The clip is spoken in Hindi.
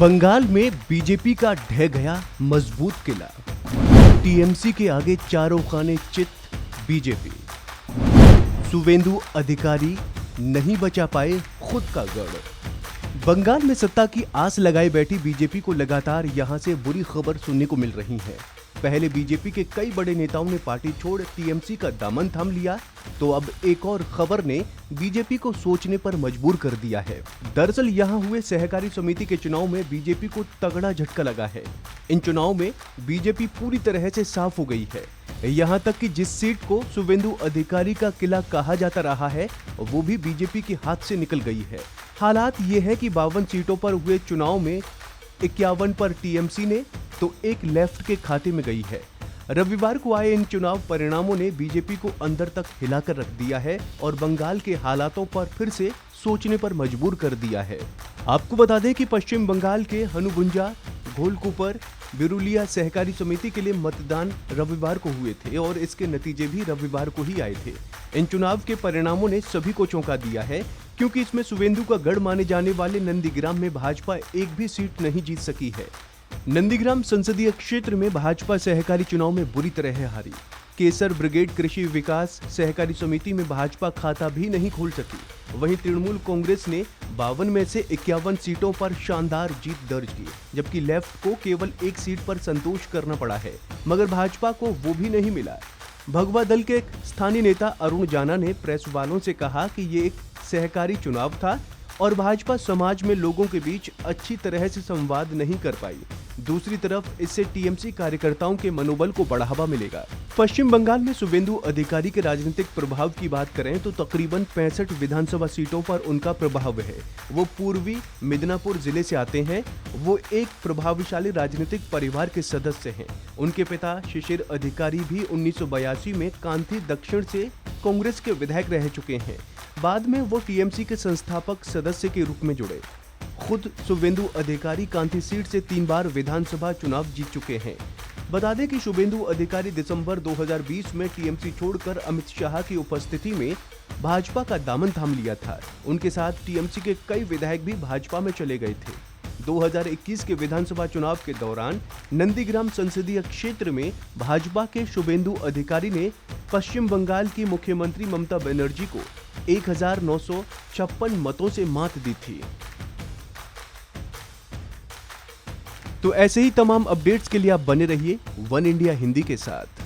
बंगाल में बीजेपी का ढह गया मजबूत किला। टीएमसी के आगे चारों खाने चित। बीजेपी शुवेंदु अधिकारी नहीं बचा पाए खुद का गढ़। बंगाल में सत्ता की आस लगाए बैठी बीजेपी को लगातार यहां से बुरी खबर सुनने को मिल रही है। पहले बीजेपी के कई बड़े नेताओं ने पार्टी छोड़ टीएमसी का दामन थाम लिया, तो अब एक और खबर ने बीजेपी को सोचने पर मजबूर कर दिया है। दरअसल यहां हुए सहकारी समिति के चुनाव में बीजेपी को तगड़ा झटका लगा है। इन चुनाव में बीजेपी पूरी तरह से साफ हो गई है। यहां तक कि जिस सीट को शुवेंदु अधिकारी का किला कहा जाता रहा है, वो भी बीजेपी के हाथ से निकल गई है। हालात ये है कि 52 सीटों पर हुए चुनाव में 51 पर टीएमसी ने तो एक लेफ्ट के खाते में गई है। रविवार को आए इन चुनाव परिणामों ने बीजेपी को अंदर तक हिलाकर रख दिया है और बंगाल के हालातों पर फिर से सोचने पर मजबूर कर दिया है। आपको बता दें कि पश्चिम बंगाल के हनुबुंजा, घोलकुपर, बिरुलिया सहकारी समिति के लिए मतदान रविवार को हुए थे और इसके नतीजे भी रविवार को ही आए थे। इन चुनाव के परिणामों ने सभी को चौंका दिया है, क्योंकि इसमें शुवेंदु का गढ़ माने जाने वाले नंदीग्राम में भाजपा एक भी सीट नहीं जीत सकी है। नंदीग्राम संसदीय क्षेत्र में भाजपा सहकारी चुनाव में बुरी तरह हारी। केसर ब्रिगेड कृषि विकास सहकारी समिति में भाजपा खाता भी नहीं खोल सकी। वहीं तृणमूल कांग्रेस ने 52 में से 51 सीटों पर शानदार जीत दर्ज की, जबकि लेफ्ट को केवल एक सीट पर संतोष करना पड़ा है, मगर भाजपा को वो भी नहीं मिला। भगवा दल के एक स्थानीय नेता अरुण जाना ने प्रेस वालों से कहा कि ये एक सहकारी चुनाव था और भाजपा समाज में लोगों के बीच अच्छी तरह से संवाद नहीं कर पाई। दूसरी तरफ इससे टीएमसी कार्यकर्ताओं के मनोबल को बढ़ावा मिलेगा। पश्चिम बंगाल में शुवेंदु अधिकारी के राजनीतिक प्रभाव की बात करें तो तकरीबन 65 विधानसभा सीटों पर उनका प्रभाव है। वो पूर्वी मिदनापुर जिले से आते हैं। वो एक प्रभावशाली राजनीतिक परिवार के सदस्य हैं। उनके पिता शिशिर अधिकारी भी 1982 में कांथी दक्षिण से कांग्रेस के विधायक रह चुके हैं। बाद में वो टीएमसी के संस्थापक सदस्य के रूप में जुड़े। खुद शुवेंदु अधिकारी कांथी सीट से 3 बार विधानसभा चुनाव जीत चुके हैं। बता दें कि शुवेंदु अधिकारी दिसंबर 2020 में टीएमसी छोड़कर अमित शाह की उपस्थिति में भाजपा का दामन थाम लिया था। उनके साथ टीएमसी के कई विधायक भी भाजपा में चले गए थे। 2021 के विधानसभा चुनाव के दौरान नंदीग्राम संसदीय क्षेत्र में भाजपा के शुवेंदु अधिकारी ने पश्चिम बंगाल की मुख्यमंत्री ममता बनर्जी को 1956 मतों से मात दी थी। तो ऐसे ही तमाम अपडेट्स के लिए आप बने रहिए वन इंडिया हिंदी के साथ।